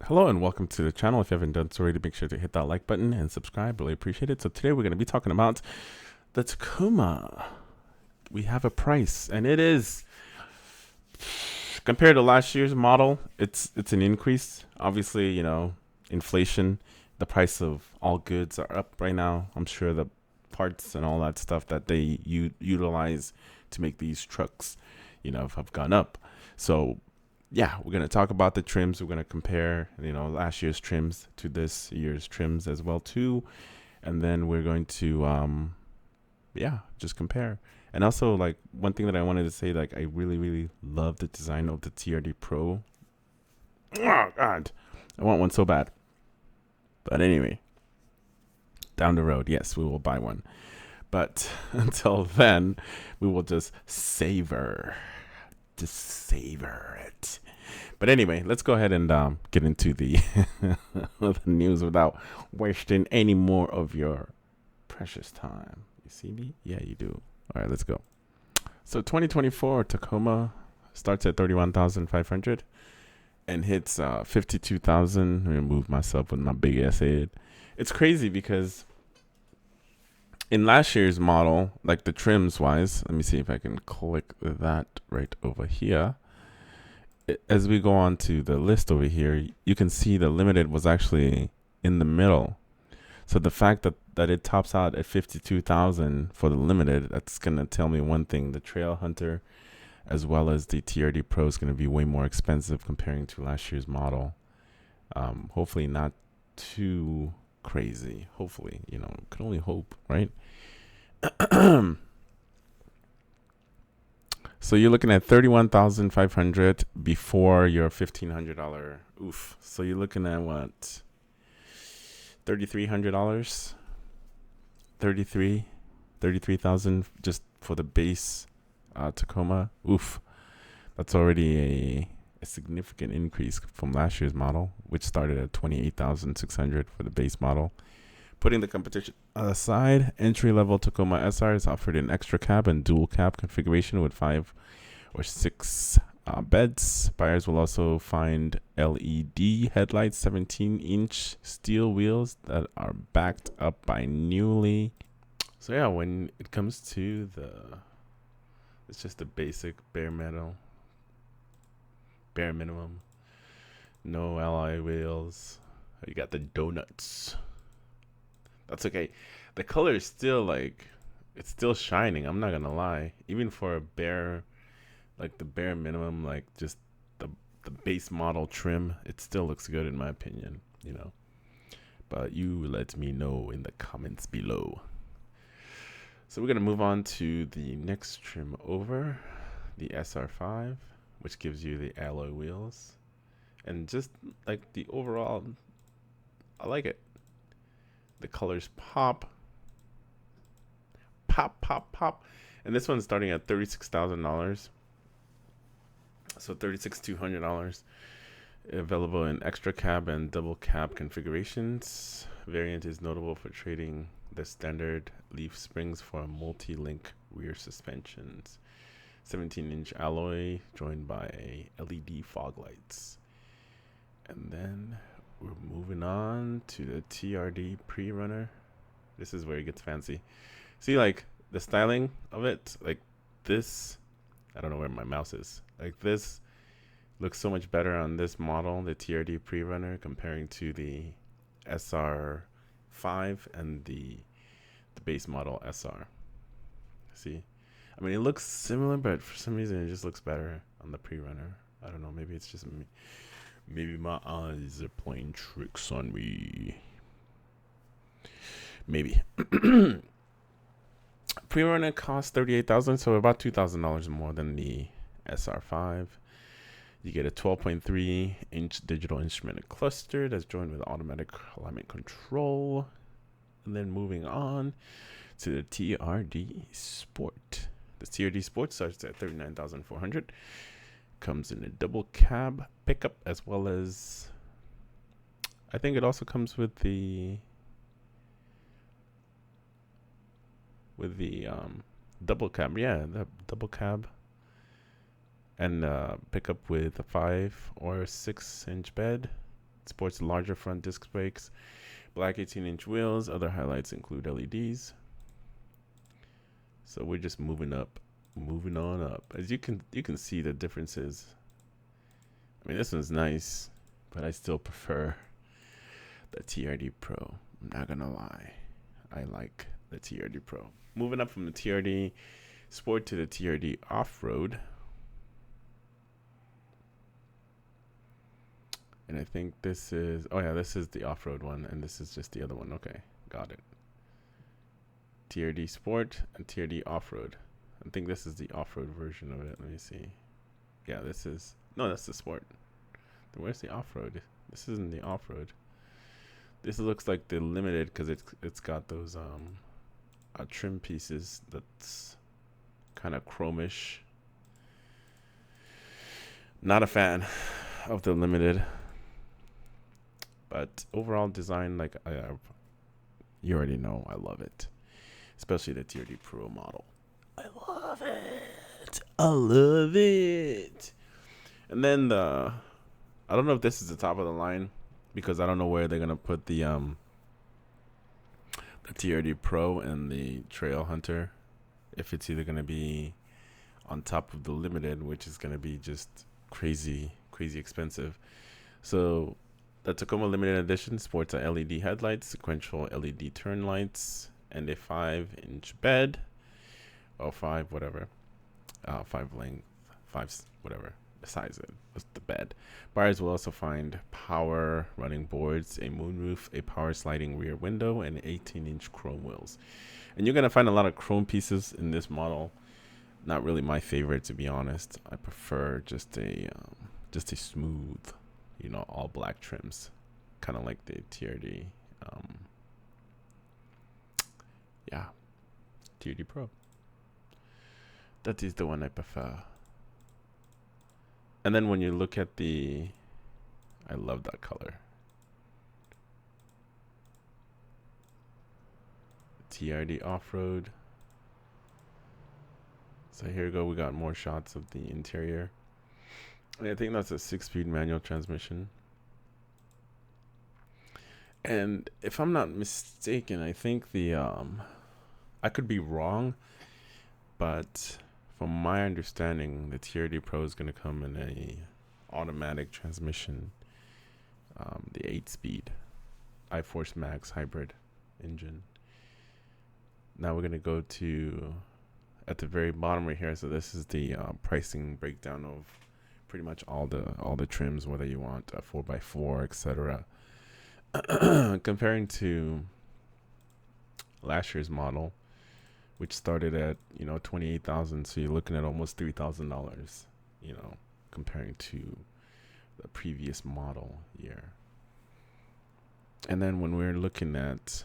Hello and welcome to the channel. If you haven't done so already, make sure to hit that like button and subscribe. Really appreciate it. So today we're going to be talking about the Tacoma. We have a price, and it is compared to last year's model. It's an increase. Obviously, inflation. The price of all goods are up right now. I'm sure the parts and all that stuff that they utilize to make these trucks, have gone up. So yeah, we're gonna talk about the trims. We're gonna compare, last year's trims to this year's trims as well too, and then we're going to, just compare. And also, like one thing that I wanted to say, like I really, really love the design of the TRD Pro. Oh God, I want one so bad. But anyway, down the road, yes, we will buy one. But until then, we will just savor it. But anyway, let's go ahead and get into the, the news without wasting any more of your precious time. You see me? Yeah, you do. All right, let's go. So 2024 Tacoma starts at 31,500 and hits 52,000. I'm gonna move myself with my big ass head. It's crazy because in last year's model, like the trims wise, let me see if I can click that right over here. As we go on to the list over here, you can see the limited was actually in the middle. So the fact that it tops out at 52,000 for the limited, that's going to tell me one thing. The Trail Hunter as well as the TRD Pro is going to be way more expensive comparing to last year's model. Hopefully not too crazy. Hopefully, can only hope, right? So you're looking at 31,500 before your $1,500. Oof. So you're looking at what? $3,300. 33,000 just for the base Tacoma. Oof. That's already a significant increase from last year's model, which started at 28,600 for the base model. Putting the competition aside, entry-level Tacoma SR is offered in extra cab and dual cab configuration with 5 or 6 beds. Buyers will also find LED headlights, 17-inch steel wheels that are backed up by newly. So yeah, when it comes to it's just the basic bare minimum. No alloy wheels. You got the donuts. That's okay. The color is still it's still shining. I'm not gonna lie. Even for the bare minimum, like just the base model trim, it still looks good in my opinion. But you let me know in the comments below. So we're gonna move on to the next trim over, the SR5, which gives you the alloy wheels, and just like the overall, I like it. The colors pop, pop. And this one's starting at $36,000. So $36,200. Available in extra cab and double cab configurations. Variant is notable for trading the standard leaf springs for multi-link rear suspensions. 17-inch alloy joined by LED fog lights. And then we're moving on to the TRD pre-runner. This is where it gets fancy. See, like the styling of it, like this, I don't know where my mouse is. Like this looks so much better on this model, the TRD pre-runner, comparing to the SR5 and the base model SR. See, I mean, it looks similar, but for some reason it just looks better on the pre-runner. I don't know, maybe it's just me. Maybe my eyes are playing tricks on me. Maybe. Pre-runner costs $38,000, so about $2,000 more than the SR5. You get a 12.3-inch digital instrument cluster that's joined with automatic alignment control. And then moving on to the TRD Sport. The TRD Sport starts at $39,400. Comes in a double cab pickup, as well as I think it also comes with the double cab. Yeah, the double cab and pickup with a 5 or 6 inch bed. Sports larger front disc brakes, black 18-inch wheels. Other highlights include LEDs. So we're just moving on up. As you can see the differences. I mean, this one's nice, but I still prefer the TRD Pro. I'm not gonna lie, I like the TRD Pro. Moving up from the TRD Sport to the TRD Off-Road. And I think this is, oh yeah, this is the off-road one, and this is just the other one. Okay, got it. TRD Sport and TRD Off-Road. I think this is the off-road version of it. Let me see. Yeah, this is, no, that's the Sport. Where's the off-road? This isn't the off-road. This looks like the limited because it's got those trim pieces that's kind of chromish. Not a fan of the limited, but overall design, like you already know, I love it, especially the TRD Pro model. I love it. I love it. And then I don't know if this is the top of the line because I don't know where they're gonna put the TRD Pro and the Trail Hunter. If it's either gonna be on top of the limited, which is gonna be just crazy expensive. So the Tacoma limited edition sports a LED headlights, sequential LED turn lights, and a 5-inch bed, or 5 whatever, 5 length, 5 whatever size it was the bed. Buyers will also find power running boards, a moonroof, a power sliding rear window, and 18-inch chrome wheels. And you're gonna find a lot of chrome pieces in this model. Not really my favorite, to be honest. I prefer just a smooth, all black trims, kind of like the TRD. Yeah, TRD Pro. That is the one I prefer. And then when you look at I love that color. TRD Off-Road. So here we go. We got more shots of the interior. I think that's a 6-speed manual transmission. And if I'm not mistaken, I think I could be wrong, but from my understanding, the TRD Pro is going to come in a automatic transmission, the 8-speed iForce Max hybrid engine. Now we're going to go to at the very bottom right here. So this is the pricing breakdown of pretty much all the trims, whether you want a 4x4, etc. Comparing to last year's model, which started at $28,000, so you're looking at almost $3,000, comparing to the previous model year. And then when we're looking at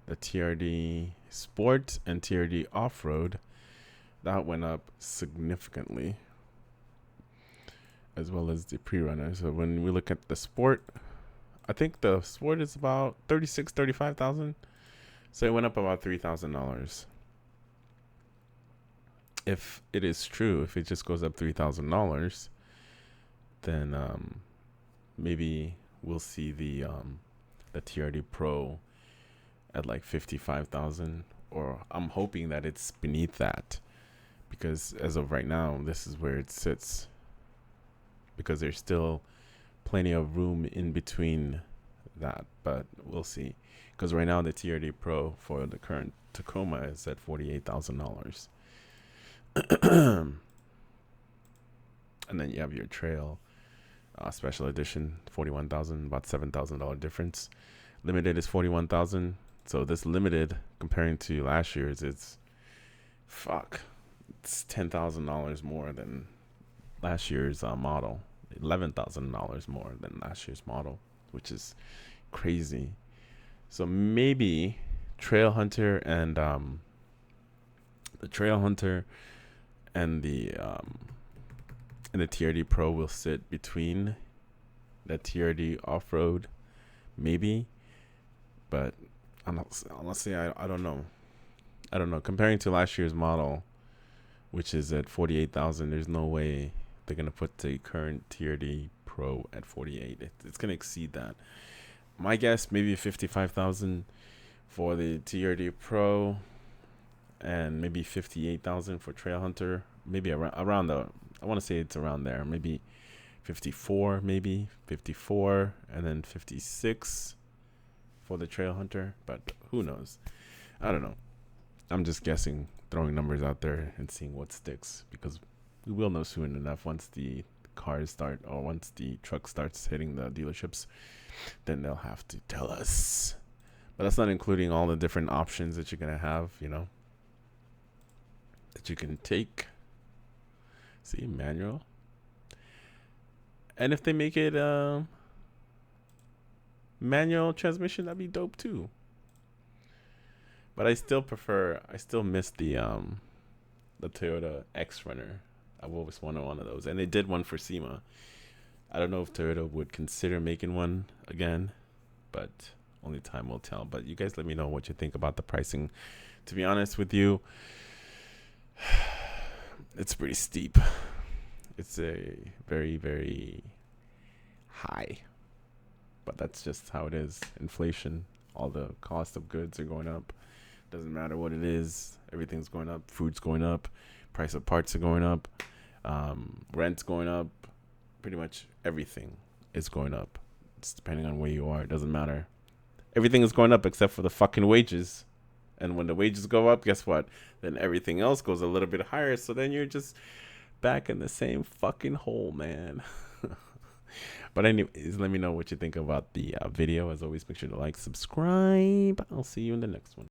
the TRD Sport and TRD Off-Road, that went up significantly, as well as the pre-runner. So when we look at the Sport, I think the Sport is about $35,000. So it went up about $3,000. If it is true, if it just goes up $3,000, then maybe we'll see the TRD Pro at like $55,000, or I'm hoping that it's beneath that, because as of right now, this is where it sits, because there's still plenty of room in between that, but we'll see. Because right now the TRD Pro for the current Tacoma is at $48,000. And then you have your Trail special edition, $41,000, about $7,000 difference. Limited is $41,000. So this limited, comparing to last year's, it's $10,000 more than last year's model. $11,000 more than last year's model, which is crazy. So maybe Trail Hunter and the Trail Hunter and the TRD Pro will sit between the TRD Off-Road, maybe, but honestly, I don't know. I don't know. Comparing to last year's model, which is at $48,000, there's no way they're gonna put the current TRD Pro at 48. It's gonna exceed that. My guess, maybe 55,000 for the TRD Pro, and maybe 58,000 for Trail Hunter. Maybe around the. I want to say it's around there. Maybe 54, maybe 54, and then 56 for the Trail Hunter. But who knows? I don't know. I'm just guessing, throwing numbers out there and seeing what sticks, because we will know soon enough once the cars start, or once the truck starts hitting the dealerships. Then they'll have to tell us. But that's not including all the different options that you're gonna have, that you can take. See, manual. And if they make it manual transmission, that'd be dope too. But I still miss the Toyota X Runner. I've always wanted one of those, and they did one for SEMA. I don't know if Toyota would consider making one again, but only time will tell. But you guys let me know what you think about the pricing. To be honest with you, it's pretty steep. It's a very, very high. But that's just how it is. Inflation, all the cost of goods are going up. Doesn't matter what it is. Everything's going up. Food's going up. Price of parts are going up. Rent's going up. Pretty much everything is going up. It's depending on where you are. It doesn't matter. Everything is going up except for the fucking wages. And when the wages go up, guess what? Then everything else goes a little bit higher. So then you're just back in the same fucking hole, man. But anyways, let me know what you think about the video. As always, make sure to like, subscribe. I'll see you in the next one.